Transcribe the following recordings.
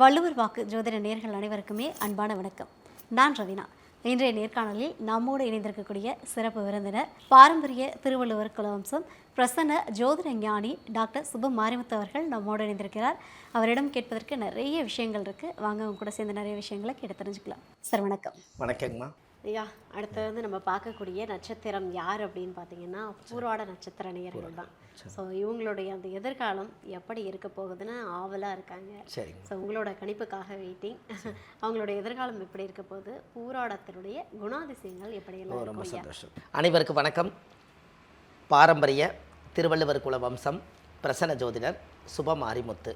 வள்ளுவர் வாக்கு ஜோதிட நேயர்கள் அனைவருக்குமே அன்பான வணக்கம். நான் ரவினா. இன்றைய நேர்காணலில் நம்மோடு இணைந்திருக்கக்கூடிய சிறப்பு விருந்தினர் பாரம்பரிய திருவள்ளுவர் குலவம்சம் பிரசன்ன ஜோதிட ஞானி டாக்டர் சுப மாரிமுத்து அவர்கள் நம்மோடு இணைந்திருக்கிறார். அவரிடம் கேட்பதற்கு நிறைய விஷயங்கள் இருக்குது. வாங்க அவங்க கூட சேர்ந்து நிறைய விஷயங்களை கேட்டு தெரிஞ்சுக்கலாம். சார் வணக்கம். வணக்கங்கம்மா. ஐயா, அடுத்தது நம்ம பார்க்கக்கூடிய நட்சத்திரம் யார் அப்படின்னு பார்த்தீங்கன்னா பூராட நட்சத்திர நேயர்கள் தான். ஸோ இவங்களுடைய அந்த எதிர்காலம் எப்படி இருக்க போகுதுன்னு ஆவலாக இருக்காங்க. சரிங்க. ஸோ உங்களோட கணிப்புக்காக வெயிட்டிங். அவங்களுடைய எதிர்காலம் எப்படி இருக்க போகுது, பூராடத்தினுடைய குணாதிசயங்கள் எப்படியெல்லாம் ரொம்ப இருக்கும்? சந்தோஷம். அனைவருக்கும் வணக்கம். பாரம்பரிய திருவள்ளுவர் குல வம்சம் பிரசன்ன ஜோதிடர் சுப மாரிமுத்து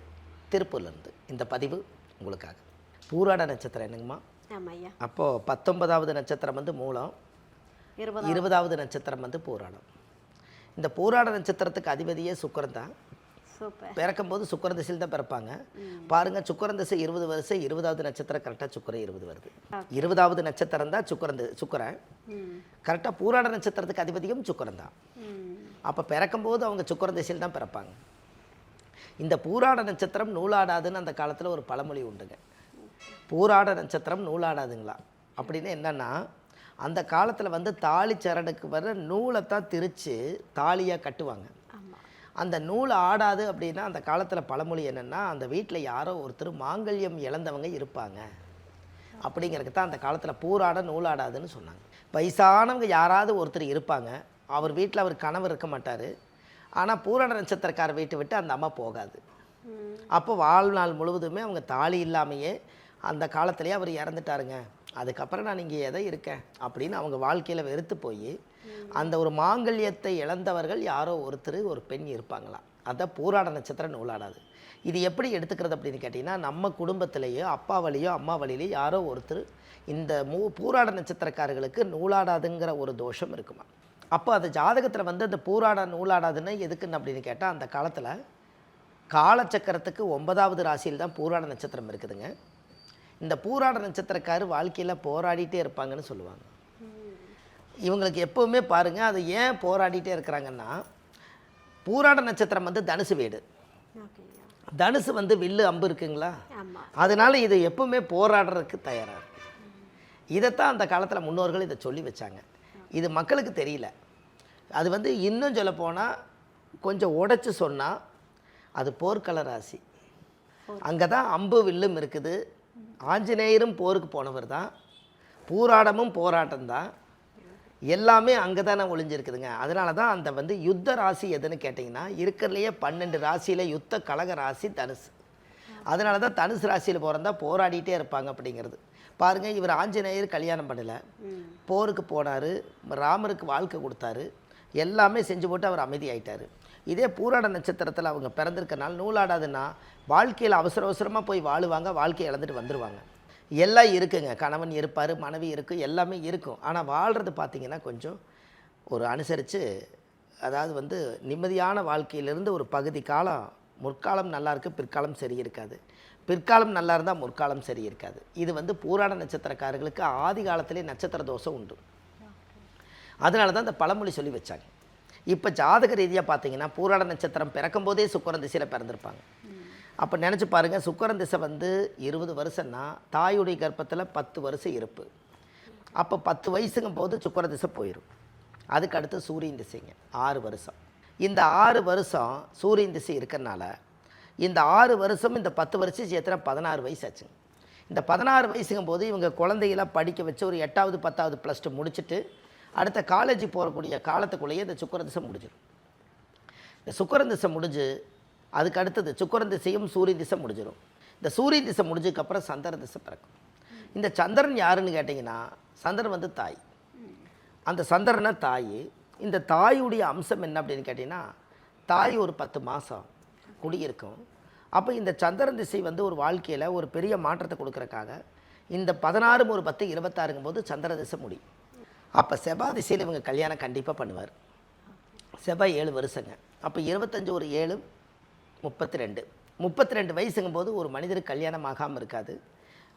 திருப்பூர்லேருந்து இந்த பதிவு உங்களுக்காக. பூராட நட்சத்திரம் என்னங்கம்மா? ஆமாய்யா. அப்போது 19வது நட்சத்திரம் வந்து மூலம், 20வது நட்சத்திரம் வந்து பூராடம். இந்த பூராட நட்சத்திரத்துக்கு அதிபதியே சுக்கிரன் தான். பிறக்கும்போது சுக்கிர திசையில் தான் பிறப்பாங்க. பாருங்கள், சுக்கிரன் திசை 20 வருஷம், 20வது நட்சத்திரம் கரெக்டாக சுக்கிரன் 20 வருது. 20வது நட்சத்திரம் தான் சுக்கிரன். கரெக்டாக பூராட நட்சத்திரத்துக்கு அதிபதியும் சுக்கிரன் தான். அப்போ பிறக்கும்போது அவங்க சுக்கிர திசையில் தான் பிறப்பாங்க. இந்த பூராட நட்சத்திரம் நூலாடாதுன்னு அந்த காலத்தில் ஒரு பழமொழி உண்டுங்க. பூராட நட்சத்திரம் நூலாடாதுங்களா அப்படின்னு என்னென்னா, அந்த காலத்தில் வந்து தாலி சரடுக்கு வர நூலைத்தான் திரித்து தாலியாக கட்டுவாங்க. அந்த நூல் ஆடாது அப்படின்னா அந்த காலத்தில் பழமொழி என்னென்னா, அந்த வீட்டில் யாரோ ஒருத்தர் மாங்கல்யம் இழந்தவங்க இருப்பாங்க அப்படிங்கிறதுக்கு தான் அந்த காலத்தில் பூராட நூலாடாதுன்னு சொன்னாங்க. வயசானவங்க யாராவது ஒருத்தர் இருப்பாங்க, அவர் வீட்டில் அவர் கணவர் இருக்க மாட்டார். ஆனால் பூராட நட்சத்திரக்கார வீட்டை விட்டு அந்த அம்மா போகாது. அப்போ வாழ்நாள் முழுவதுமே அவங்க தாலி இல்லாமையே அந்த காலத்திலே அவர் இறந்துட்டாருங்க, அதுக்கப்புறம் நான் இங்கே எதை இருக்கேன் அப்படின்னு அவங்க வாழ்க்கையில் வெறுத்து போய் அந்த ஒரு மாங்கல்யத்தை இழந்தவர்கள் யாரோ ஒருத்தர் ஒரு பெண் இருப்பாங்களாம். அதான் பூராட நட்சத்திரம் நூலாடாது. இது எப்படி எடுத்துக்கிறது அப்படின்னு கேட்டிங்கன்னா, நம்ம குடும்பத்திலேயோ அப்பா வழியோ அம்மா வழியிலையோ யாரோ ஒருத்தர் இந்த பூராட நட்சத்திரக்காரர்களுக்கு நூலாடாதுங்கிற ஒரு தோஷம் இருக்குமா. அப்போ அந்த ஜாதகத்தில் வந்து அந்த பூராட நூலாடாதுன்னு எதுக்குன்னு அப்படின்னு கேட்டால், அந்த காலத்தில் காலச்சக்கரத்துக்கு 9வது ராசியில் தான் பூராட நட்சத்திரம் இருக்குதுங்க. இந்த பூராட நட்சத்திரக்காரு வாழ்க்கையில் போராடிட்டே இருப்பாங்கன்னு சொல்லுவாங்க. இவங்களுக்கு எப்போவுமே பாருங்கள், அது ஏன் போராடிட்டே இருக்கிறாங்கன்னா, பூராட நட்சத்திரம் வந்து தனுசு வீடு. தனுசு வந்து வில்லு அம்பு இருக்குங்களா, அதனால் இது எப்பவுமே போராடுறதுக்கு தயாராக இருக்குது. இதைத்தான் அந்த காலத்தில் முன்னோர்கள் இதை சொல்லி வச்சாங்க. இது மக்களுக்கு தெரியல. அது வந்து இன்னும் சொல்லப்போனால் கொஞ்சம் உடைச்சி சொன்னால் அது போர்க்கள ராசி. அங்கே தான் அம்பு வில்லும் இருக்குது. ஆஞ்சநேயரும் போருக்கு போனவர் தான். பூராடமும் போராட்டம் தான். எல்லாமே அங்கே தானே ஒளிஞ்சிருக்குதுங்க. அதனால தான் அந்த வந்து யுத்த ராசி எதுன்னு கேட்டிங்கன்னா, இருக்கிறதுலையே 12 ராசியில் யுத்த கழக ராசி தனுசு. அதனால தான் தனுசு ராசியில் பிறந்தா போராடிட்டே இருப்பாங்க அப்படிங்கிறது. பாருங்கள், இவர் ஆஞ்சநேயர் கல்யாணம் பண்ணலை, போருக்கு போனார், ராமருக்கு வாழ்க்கை கொடுத்தாரு, எல்லாமே செஞ்சு போட்டு அவர் அமைதியாயிட்டார். இதே பூராட நட்சத்திரத்தில் அவங்க பிறந்திருக்கனால நூலாடாதுன்னா வாழ்க்கையில் அவசர அவசரமாக போய் வாழுவாங்க, வாழ்க்கையை இழந்துட்டு வந்துடுவாங்க. எல்லாம் இருக்குங்க, கணவன் இருப்பார், மனைவி இருக்கும், எல்லாமே இருக்கும். ஆனால் வாழ்கிறது பார்த்திங்கன்னா கொஞ்சம் ஒரு அனுசரித்து, அதாவது வந்து நிம்மதியான வாழ்க்கையிலேருந்து ஒரு பகுதி காலம், முற்காலம் நல்லா இருக்குது, பிற்காலம் சரி இருக்காது, பிற்காலம் நல்லா இருந்தால் முற்காலம் சரி இருக்காது. இது வந்து பூராட நட்சத்திரக்காரர்களுக்கு ஆதி காலத்திலே நட்சத்திர தோஷம் உண்டு. அதனால தான் இந்த பழமொழி சொல்லி வச்சாங்க. இப்போ ஜாதக ரீதியாக பார்த்தீங்கன்னா, பூராட நட்சத்திரம் பிறக்கும் போதே சுக்கிரன் திசையில் பிறந்திருப்பாங்க. அப்போ நினச்சி பாருங்கள், சுக்கிரன் திசை வந்து 20 வருஷம்னா தாயுடைய கர்ப்பத்தில் 10 வருஷம் இருப்பு. அப்போ 10 வயசுங்கும் போது சுக்கிர திசை போயிடும். அதுக்கு அடுத்து சூரியன் திசைங்க 6 வருஷம். இந்த 6 வருஷம் சூரியன் திசை இருக்கிறனால இந்த 6 வருஷம் இந்த 10 வருஷம் சேர்த்துனா 16 வயசு ஆச்சுங்க. இந்த 16 வயசுங்கும் போது இவங்க குழந்தைகளாக படிக்க வச்சு ஒரு 8வது 10வது +2 முடிச்சுட்டு அடுத்த காலேஜ் போகக்கூடிய காலத்துக்குள்ளேயே இந்த சுக்கிர திசை முடிஞ்சிடும். இந்த சுக்கிர திசை முடிஞ்சு அதுக்கு அடுத்தது சுக்கிர திசையும் சூரிய திசை முடிஞ்சிடும். இந்த சூரிய திசை முடிஞ்சதுக்கப்புறம் சந்திர திசை பிறக்கும். இந்த சந்திரன் யாருன்னு கேட்டிங்கன்னா, சந்திரன் வந்து தாய். அந்த சந்திரனை தாய். இந்த தாயுடைய அம்சம் என்ன அப்படின்னு கேட்டிங்கன்னா, தாய் ஒரு 10 மாதம் குடியிருக்கும். அப்போ இந்த சந்திரன் திசை வந்து ஒரு வாழ்க்கையில் ஒரு பெரிய மாற்றத்தை கொடுக்குறக்காக இந்த 16 ஒரு 10 26ங்கும் போது சந்திர திசை முடியும். அப்போ செவ்வாய் திசையில் இவங்க கல்யாணம் கண்டிப்பாக பண்ணுவார். செவ்வாய் 7 வருஷங்க. அப்போ 25 ஒரு 7 32 வயசுங்கும் போது ஒரு மனிதருக்கு கல்யாணம் ஆகாமல் இருக்காது.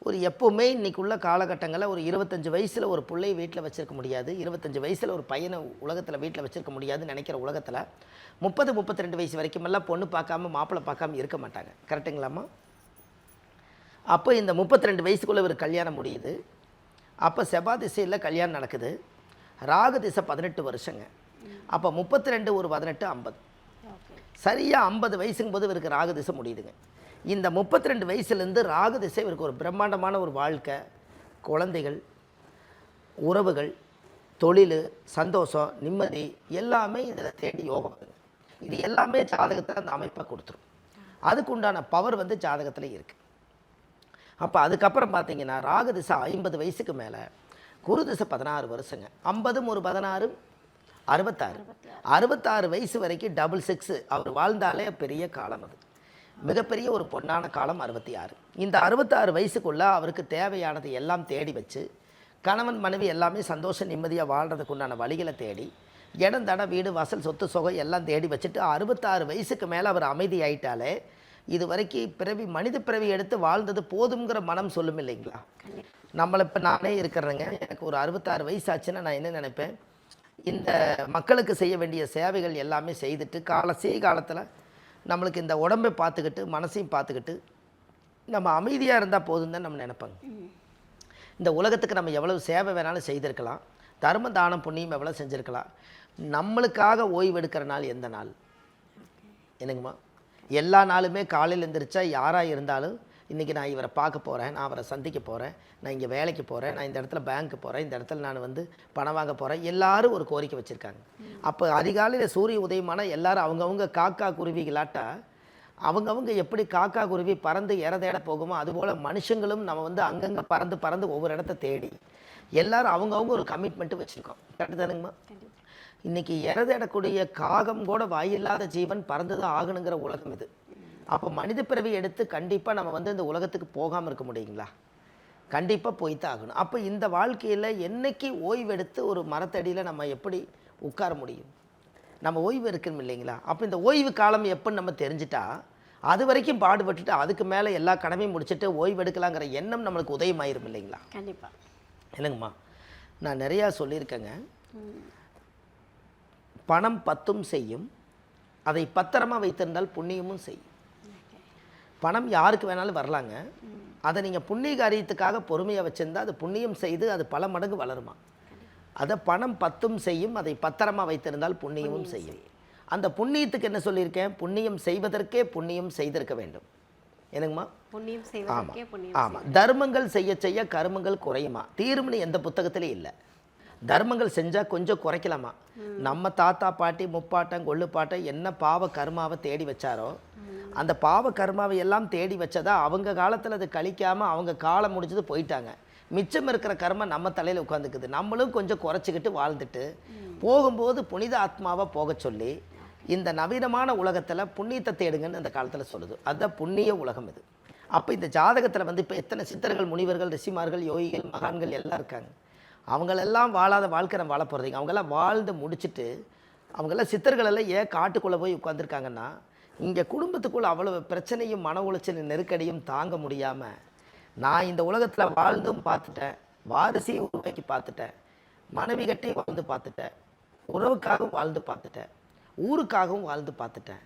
ஒரு எப்போவுமே இன்றைக்குள்ள காலகட்டங்களில் ஒரு 25 வயசில் ஒரு பிள்ளையை வீட்டில் வச்சுருக்க முடியாது, 25 வயசில் ஒரு பையனை உலகத்தில் வீட்டில் வச்சுருக்க முடியாதுன்னு நினைக்கிற உலகத்தில் 30-32 வயசு வரைக்குமெல்லாம் பொண்ணு பார்க்காம மாப்பிள்ளை பார்க்காம இருக்க மாட்டாங்க. கரெக்டுங்களாம்மா? அப்போ இந்த 32 வயசுக்குள்ளே ஒரு கல்யாணம் முடியுது. அப்போ செவ்வாய் திசையில் கல்யாணம் நடக்குது. ராகு திசை 18 வருஷங்க. அப்போ 32 ஒரு 18 50. சரியாக 50 வயசுங்கும் போது இவருக்கு ராகு திசை முடியுதுங்க. இந்த 32 வயசுலேருந்து ராகு திசை இவருக்கு ஒரு பிரம்மாண்டமான ஒரு வாழ்க்கை, குழந்தைகள், உறவுகள், தொழில், சந்தோஷம், நிம்மதி எல்லாமே இதில் தேடி யோகம் வருது. இது எல்லாமே ஜாதகத்தில் அந்த அமைப்பை கொடுத்துரும். அதுக்குண்டான பவர் வந்து ஜாதகத்தில் இருக்குது. அப்போ அதுக்கப்புறம் பார்த்தீங்கன்னா ராகு திசை 50 வயசுக்கு மேலே, குரு திசை 16 வருஷங்க. 50 ஒரு 16 66. 66 வயசு வரைக்கும் 66 அவர் வாழ்ந்தாலே பெரிய காலம். அது மிகப்பெரிய ஒரு பொன்னான காலம் 66. இந்த 66 வயசுக்குள்ளே அவருக்கு தேவையானது எல்லாம் தேடி வச்சு, கணவன் மனைவி எல்லாமே சந்தோஷம் நிம்மதியாக வாழ்கிறதுக்கு உண்டான வழிகளை தேடி, இடம் தட வீடு வாசல் சொத்து சொகை எல்லாம் தேடி வச்சுட்டு 66 வயசுக்கு மேலே அவர் அமைதி ஆயிட்டாலே, இது வரைக்கும் பிறவி மனித பிறவி எடுத்து வாழ்ந்தது போதுங்கிற மனம் சொல்லும் இல்லைங்களா? நம்மளை இப்போ நானே இருக்கிறேங்க, எனக்கு ஒரு 66 வயசு ஆச்சுன்னா நான் என்ன நினைப்பேன், இந்த மக்களுக்கு செய்ய வேண்டிய சேவைகள் எல்லாமே செய்துட்டு காலத்தில் நம்மளுக்கு இந்த உடம்பை பார்த்துக்கிட்டு மனசையும் பார்த்துக்கிட்டு நம்ம அமைதியாக இருந்தால் போதும் தான் நம்ம நினைப்பாங்க. இந்த உலகத்துக்கு நம்ம எவ்வளவு சேவை வேணாலும் செய்திருக்கலாம், தர்ம தானம் புண்ணியம் எவ்வளோ செஞ்சுருக்கலாம். நம்மளுக்காக ஓய்வு எடுக்கிற நாள் எந்த நாள்? என்னங்கம்மா, எல்லா நாளுமே காலையில் எழுந்திரிச்சா யாராக இருந்தாலும் இன்றைக்கி நான் இவரை பார்க்க போகிறேன், நான் அவரை சந்திக்க போகிறேன், நான் இங்கே வேலைக்கு போகிறேன், நான் இந்த இடத்துல பேங்க்கு போகிறேன், இந்த இடத்துல நான் வந்து பணம் வாங்க போகிறேன், எல்லாரும் ஒரு கோரிக்கை வச்சுருக்காங்க. அப்போ அதிகாலையில் சூரிய உதயமான எல்லாரும் அவங்கவுங்க காக்கா குருவிகளாட்டா அவங்கவுங்க எப்படி காக்கா குருவி பறந்து இறதேட போகுமோ அதுபோல் மனுஷங்களும் நம்ம வந்து அங்கங்கே பறந்து ஒவ்வொரு இடத்த தேடி எல்லாரும் அவங்கவுங்க ஒரு கமிட்மெண்ட்டு வச்சுருக்கோம். கரெக்டு தானுங்கம்மா? இன்றைக்கி இறதேடக்கூடிய காகம் கூட வாயில்லாத ஜீவன் பறந்து தான் ஆகணுங்கிற உலகம் இது. அப்போ மனித பிறவி எடுத்து கண்டிப்பாக நம்ம வந்து இந்த உலகத்துக்கு போகாமல் இருக்க முடியுங்களா? கண்டிப்பாக போய்த்தான் ஆகணும். அப்போ இந்த வாழ்க்கையில் என்னைக்கு ஓய்வு எடுத்து ஒரு மரத்தடியில் நம்ம எப்படி உட்கார முடியும்? நம்ம ஓய்வு இருக்கணும் இல்லைங்களா? அப்போ இந்த ஓய்வு காலம் எப்போன்னு நம்ம தெரிஞ்சிட்டா அது வரைக்கும் பாடுபட்டுட்டு அதுக்கு மேலே எல்லா கடமையும் முடிச்சுட்டு ஓய்வு எடுக்கலாங்கிற எண்ணம் நம்மளுக்கு உதயமாயிரும் இல்லைங்களா? கண்டிப்பாக. என்னங்கம்மா, நான் நிறையா சொல்லியிருக்கேங்க. பணம் பத்தும் செய்யும், அதை பத்திரமா வைத்திருந்தால் புண்ணியமும் செய்யும். பணம் யாருக்கு வேணாலும் வரலாங்க, அதை நீங்கள் புண்ணிய காரியத்துக்காக பொறுமையாக வச்சுருந்தா அது புண்ணியம் செய்து அது பல மடங்கு வளருமா. அதை பணம் பத்தும் செய்யும், அதை பத்திரமா வைத்திருந்தால் புண்ணியமும் செய்யும். அந்த புண்ணியத்துக்கு என்ன சொல்லியிருக்கேன்? புண்ணியம் செய்வதற்கே புண்ணியம் செய்திருக்க வேண்டும். என்னங்கம்மா? புண்ணியம் செய்வதற்கே புண்ணியம். ஆமாம். தர்மங்கள் செய்ய செய்ய கர்மங்கள் குறையுமா? தீரும்னு எந்த புத்தகத்திலையும் இல்லை. தர்மங்கள் செஞ்சால் கொஞ்சம் குறைக்கலாமா? நம்ம தாத்தா பாட்டி முப்பாட்டம் கொள்ளுப்பாட்டம் என்ன பாவ கர்மாவை தேடி வச்சாரோ அந்த பாவ கர்மாவை எல்லாம் தேடி வச்சதா அவங்க காலத்தில் அது கழிக்காமல் அவங்க காலம் முடிஞ்சது போயிட்டாங்க. மிச்சம் இருக்கிற கர்மா நம்ம தலையில் உட்காந்துக்குது. நம்மளும் கொஞ்சம் குறைச்சிக்கிட்டு வாழ்ந்துட்டு போகும்போது புனித ஆத்மாவை போக சொல்லி இந்த நவீனமான உலகத்தில் புண்ணியத்தை தேடுங்கன்னு அந்த காலத்தில் சொல்லுது. அதுதான் புண்ணிய உலகம் இது. அப்போ இந்த ஜாதகத்தில் வந்து இப்போ எத்தனை சித்தர்கள், முனிவர்கள், ரிஷிமார்கள், யோகிகள், மகான்கள் எல்லாம் இருக்காங்க. அவங்களெல்லாம் வாழாத வாழ்க்கை நம்ம வாழ போகிறதுங்க. அவங்கெல்லாம் வாழ்ந்து முடிச்சுட்டு அவங்கெல்லாம் சித்தர்களெல்லாம் ஏன் காட்டுக்குள்ளே போய் உட்காந்துருக்காங்கன்னா, இங்கே குடும்பத்துக்குள்ளே அவ்வளோ பிரச்சனையும் மன உளைச்சல் நெருக்கடியும் தாங்க முடியாமல் நான் இந்த உலகத்தில் வாழ்ந்தும் பார்த்துட்டேன், வாரிசையும் உருவாக்கி பார்த்துட்டேன், மனைவி கட்டி வாழ்ந்து பார்த்துட்டேன், உறவுக்காகவும் வாழ்ந்து பார்த்துட்டேன், ஊருக்காகவும் வாழ்ந்து பார்த்துட்டேன்,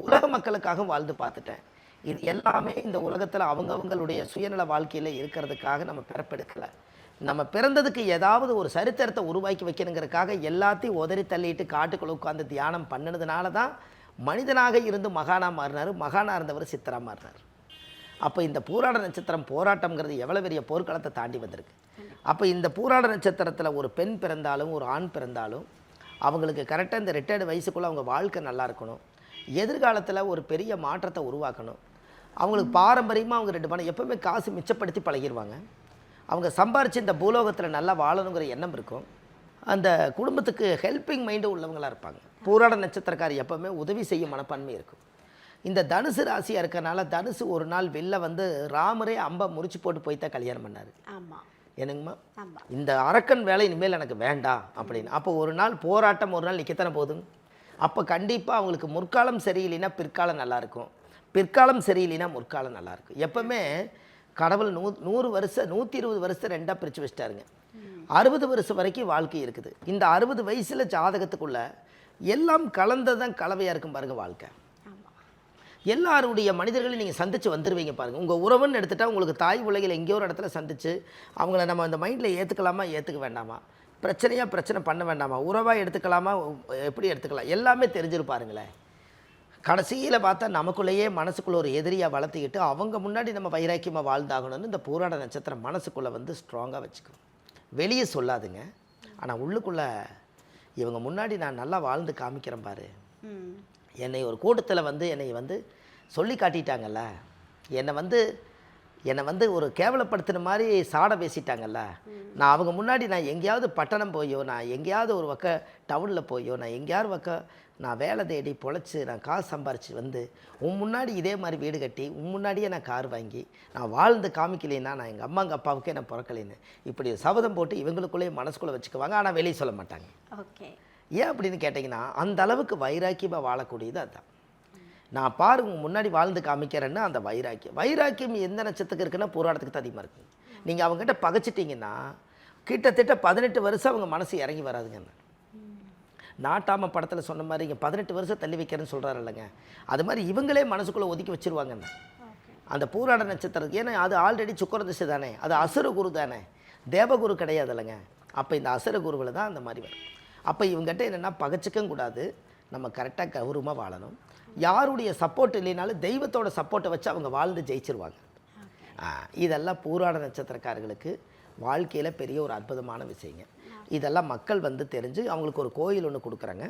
உலக மக்களுக்காகவும் வாழ்ந்து பார்த்துட்டேன். இது எல்லாமே இந்த உலகத்தில் அவங்கவுங்களுடைய சுயநல வாழ்க்கையில் இருக்கிறதுக்காக நம்ம பிறப்பெடுக்கலை. நம்ம பிறந்ததுக்கு ஏதாவது ஒரு சரித்திரத்தை உருவாக்கி வைக்கணுங்கிறதுக்காக எல்லாத்தையும் உதறி தள்ளிட்டு காட்டுக்குள்ள உட்காந்து தியானம் பண்ணினதுனால தான் மனிதனாக இருந்து மகானாக மாறினார். மகானாக இருந்தவர் சித்தராக மாறினார். அப்போ இந்த பூராட நட்சத்திரம் போராட்டம்ங்கிறது எவ்வளோ பெரிய போர்க்களத்தை தாண்டி வந்திருக்கு. அப்போ இந்த பூராட நட்சத்திரத்தில் ஒரு பெண் பிறந்தாலும் ஒரு ஆண் பிறந்தாலும் அவங்களுக்கு கரெக்டாக இந்த ரிட்டையர்டு வயசுக்குள்ளே அவங்க வாழ்க்கை நல்லா இருக்கணும், எதிர்காலத்தில் ஒரு பெரிய மாற்றத்தை உருவாக்கணும். அவங்களுக்கு பாரம்பரியமாக அவங்க 2 பணம் எப்போவுமே காசு மிச்சப்படுத்தி பழகிடுவாங்க. அவங்க சம்பாரித்து இந்த பூலோகத்தில் நல்லா வாழணுங்கிற எண்ணம் இருக்கும். அந்த குடும்பத்துக்கு ஹெல்பிங் மைண்டு உள்ளவங்களாக இருப்பாங்க. பூராட நட்சத்திரக்காரி எப்போவுமே உதவி செய்யும் மனப்பான்மை இருக்கும். இந்த தனுசு ராசியாக இருக்கனால தனுசு ஒரு நாள் வெளில வந்து ராமரே அம்பை முறிச்சு போட்டு போய் தான் கல்யாணம் பண்ணார். ஆமாம். என்னங்கம்மா, இந்த அரக்கன் வேலை இனிமேல் எனக்கு வேண்டாம் அப்படின்னு. அப்போ ஒரு நாள் போராட்டம் ஒரு நாள் நிற்கத்தானே போதும். அப்போ கண்டிப்பாக அவங்களுக்கு முற்காலம் சரியில்லைன்னா பிற்காலம் நல்லாயிருக்கும், பிற்காலம் சரியில்லைன்னா முற்காலம் நல்லாயிருக்கும். எப்போவுமே கடவுள் 100 வருஷம் 120 வருஷத்தை 2ஆக பிரித்து வச்சிட்டாருங்க. 60 வருஷம் வரைக்கும் வாழ்க்கை இருக்குது. இந்த 60 வயசில் ஜாதகத்துக்குள்ளே எல்லாம் கலந்ததான் கலவையாக இருக்கும் பாருங்கள் வாழ்க்கை. எல்லாருடைய மனிதர்களையும் நீங்கள் சந்தித்து வந்துடுவீங்க பாருங்கள். உங்கள் உறவுன்னு எடுத்துகிட்டா உங்களுக்கு தாய் உலகில் எங்கேயோ ஒரு இடத்துல சந்தித்து அவங்கள நம்ம இந்த மைண்டில் ஏற்றுக்கலாமா ஏற்றுக்க வேண்டாமா, பிரச்சனை பண்ண வேண்டாமா, உறவாக எடுத்துக்கலாமா, எப்படி எடுத்துக்கலாம், எல்லாமே தெரிஞ்சிருப்பாருங்களேன். கடைசியில் பார்த்தா நமக்குள்ளேயே மனசுக்குள்ளே ஒரு எதிரியாக வளர்த்துக்கிட்டு அவங்க முன்னாடி நம்ம வைராக்கியமாக வாழ்ந்தாகணும்னு இந்த பூராட நட்சத்திரம் மனசுக்குள்ளே வந்து ஸ்ட்ராங்காக வச்சுக்கும். வெளியே சொல்லாதுங்க, ஆனால் உள்ளுக்குள்ளே இவங்க முன்னாடி நான் நல்லா வாழ்ந்து காமிக்கிறேன் பாரு, என்னை ஒரு கூட்டத்தில் வந்து என்னை வந்து சொல்லி காட்டிட்டாங்கல்ல, என்னை வந்து ஒரு கேவலப்படுத்தின மாதிரி சாட பேசிட்டாங்கல்ல, நான் அவங்க முன்னாடி நான் எங்கேயாவது பட்டணம் போயோ, நான் எங்கேயாவது ஒரு பக்கம் டவுனில் போயோ, நான் எங்கேயாவது பக்கம் நான் வேலை தேடி பொழைச்சி நான் காசு சம்பாரித்து வந்து உன் முன்னாடி இதே மாதிரி வீடு கட்டி உன் முன்னாடியே நான் கார் வாங்கி நான் வாழ்ந்து காமிக்கலைன்னா நான் எங்கள் அம்மா அப்பாவுக்கே நான் பிறக்கலைன்னு இப்படி சபதம் போட்டு இவங்களுக்குள்ளேயே மனசுக்குள்ளே வச்சுக்குவாங்க. ஆனால் வெளியே சொல்ல மாட்டாங்க. ஓகே, ஏன் அப்படின்னு கேட்டிங்கன்னா அந்த அளவுக்கு வைராக்கியமாக வாழக்கூடியது அதுதான். நான் பாருங்க முன்னாடி வாழ்ந்து காமிக்கிறேன்னு அந்த வைராக்கியம் எந்த நட்சத்திரத்துக்கு இருக்குன்னா போராட்டத்துக்கு தான் அதிகமாக இருக்குது. நீங்கள் அவங்ககிட்ட பகைச்சிட்டிங்கன்னா கிட்டத்தட்ட 18 வருஷம் அவங்க மனசு இறங்கி வராதுங்க. நாட்டாம படத்தில் சொன்ன மாதிரி இங்கே 18 வருஷம் தள்ளி வைக்கிறேன்னு சொல்கிறாரு இல்லைங்க, அது மாதிரி இவங்களே மனசுக்குள்ளே ஒதுக்கி வச்சுருவாங்கன்னு அந்த பூராட நட்சத்திரத்துக்கு. ஏன்னா அது ஆல்ரெடி சுக்கிர திசை தானே, அது அசுர குரு தானே, தேவகுரு கிடையாது இல்லைங்க. அப்போ இந்த அசுர குருவில் தான் அந்த மாதிரி வரும். அப்போ இவங்ககிட்ட என்னென்னா பகைச்சிக்கவும் கூடாது, நம்ம கரெக்டாக கௌரவமாக வாழணும். யாருடைய சப்போர்ட் இல்லைனாலும் தெய்வத்தோட சப்போர்ட்டை வச்சு அவங்க வாழ்ந்து ஜெயிச்சிருவாங்க. இதெல்லாம் பூராட நட்சத்திரக்காரர்களுக்கு வாழ்க்கையில் பெரிய ஒரு அற்புதமான விஷயங்க. இதெல்லாம் மக்கள் வந்து தெரிஞ்சு அவங்களுக்கு ஒரு கோயில் ஒன்று கொடுக்குறாங்க.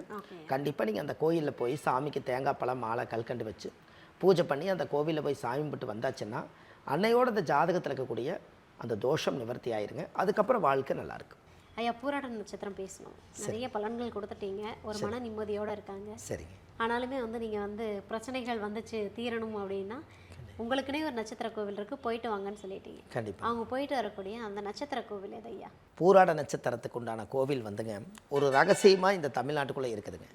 கண்டிப்பாக நீங்கள் அந்த கோயிலில் போய் சாமிக்கு தேங்காய் பழம் மாலை கல்கண்டு வச்சு பூஜை பண்ணி அந்த கோவிலில் போய் சாமி கும்பிட்டு வந்தாச்சுன்னா அன்னையோட அந்த ஜாதகத்தில் இருக்கக்கூடிய அந்த தோஷம் நிவர்த்தி ஆயிருங்க. அதுக்கப்புறம் வாழ்க்கை நல்லாயிருக்கும். ஐயா, பூராட நட்சத்திரம் பேசணும், நிறைய பலன்கள் கொடுத்துட்டீங்க, ஒரு மன நிம்மதியோடு இருக்காங்க. சரிங்க. ஆனாலுமே வந்து நீங்கள் வந்து பிரச்சனைகள் வந்துச்சு தீரணும் அப்படின்னா உங்களுக்குனே ஒரு நட்சத்திர கோவில் இருக்குது, போயிட்டு வாங்கன்னு சொல்லிட்டீங்க. கண்டிப்பாக அவங்க போயிட்டு வரக்கூடிய அந்த நட்சத்திர கோவில் எது ஐயா? பூராட நட்சத்திரத்துக்கு உண்டான கோவில் வந்துங்க ஒரு ரகசியமாக இந்த தமிழ்நாட்டுக்குள்ளே இருக்குதுங்க.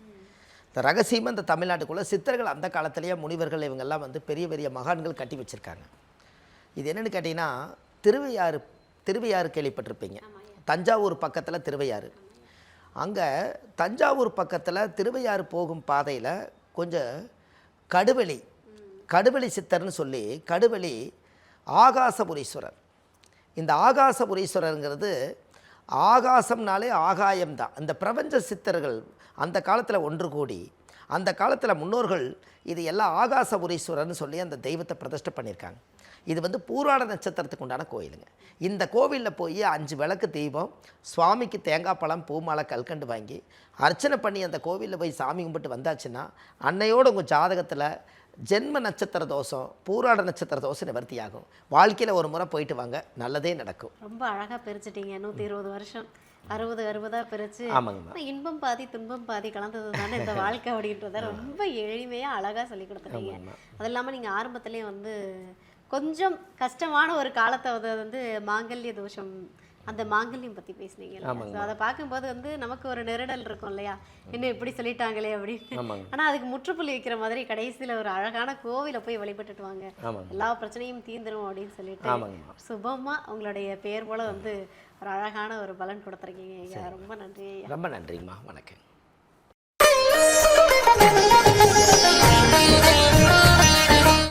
இந்த ரகசியமாக இந்த தமிழ்நாட்டுக்குள்ளே சித்தர்கள் அந்த காலத்திலேயே முனிவர்கள் இவங்கெல்லாம் வந்து பெரிய பெரிய மகான்கள் கட்டி வச்சுருக்காங்க. இது என்னென்னு கேட்டிங்கன்னா திருவையாறு கேள்விப்பட்டிருப்பீங்க. தஞ்சாவூர் பக்கத்தில் திருவையாறு. அங்கே தஞ்சாவூர் பக்கத்தில் திருவையாறு போகும் பாதையில் கொஞ்சம் கடுவெளி சித்தர்னு சொல்லி கடுவெளி ஆகாசபுரீஸ்வரர். இந்த ஆகாசபுரீஸ்வரருங்கிறது ஆகாசம்னாலே ஆகாயம்தான். அந்த பிரபஞ்ச சித்தர்கள் அந்த காலத்தில் ஒன்று கூடி அந்த காலத்தில் முன்னோர்கள் இது எல்லாம் ஆகாசபுரீஸ்வரர்னு சொல்லி அந்த தெய்வத்தை பிரதிஷ்டை பண்ணியிருக்காங்க. இது வந்து பூராட நட்சத்திரத்துக்கு உண்டான கோயிலுங்க. இந்த கோவிலில் போய் 5 விளக்கு தீபம், சுவாமிக்கு தேங்காய் பழம் பூமாலை கல்கண்டு வாங்கி அர்ச்சனை பண்ணி அந்த கோவிலில் போய் சாமி கும்பிட்டு வந்தாச்சுன்னா அன்னையோடு உங்கள் ஜாதகத்தில் ஜென்ம நட்சத்திர தோஷம் பூராட நட்சத்திர தோஷம் நிவர்த்தி ஆகும். வாழ்க்கையில் ஒரு முறை போயிட்டு வாங்க, நல்லதே நடக்கும். ரொம்ப அழகாக பிரிச்சுட்டீங்க. 120 வருஷம் 60 பிரிச்சு. ஆமாங்கம்மா. இன்பம் பாதி துன்பம் பாதி கலந்தது தானே இந்த வாழ்க்கை அப்படின்றத ரொம்ப எளிமையாக அழகாக சொல்லி கொடுத்துட்டீங்க. அது இல்லாமல் நீங்கள் ஆரம்பத்திலே வந்து கொஞ்சம் கஷ்டமான ஒரு காலத்தை வந்து மாங்கல்ய தோஷம், அந்த மாங்கல்யம் பற்றி பேசுனீங்க. ஸோ அதை பார்க்கும்போது வந்து நமக்கு ஒரு நெருடல் இருக்கும் இல்லையா, இன்னும் இப்படி சொல்லிட்டாங்களே அப்படின்னு. ஆனால் அதுக்கு முற்றுப்புள்ளி வைக்கிற மாதிரி கடைசியில் ஒரு அழகான கோவிலை போய் வழிபட்டுட்டு வாங்க, எல்லா பிரச்சனையும் தீந்துரும் அப்படின்னு சொல்லிட்டு சுபமாக உங்களுடைய பெயர் போல வந்து ஒரு அழகான ஒரு பலன் கொடுத்துருக்கீங்க. ரொம்ப நன்றி. ரொம்ப நன்றிங்கம்மா. வணக்கம்.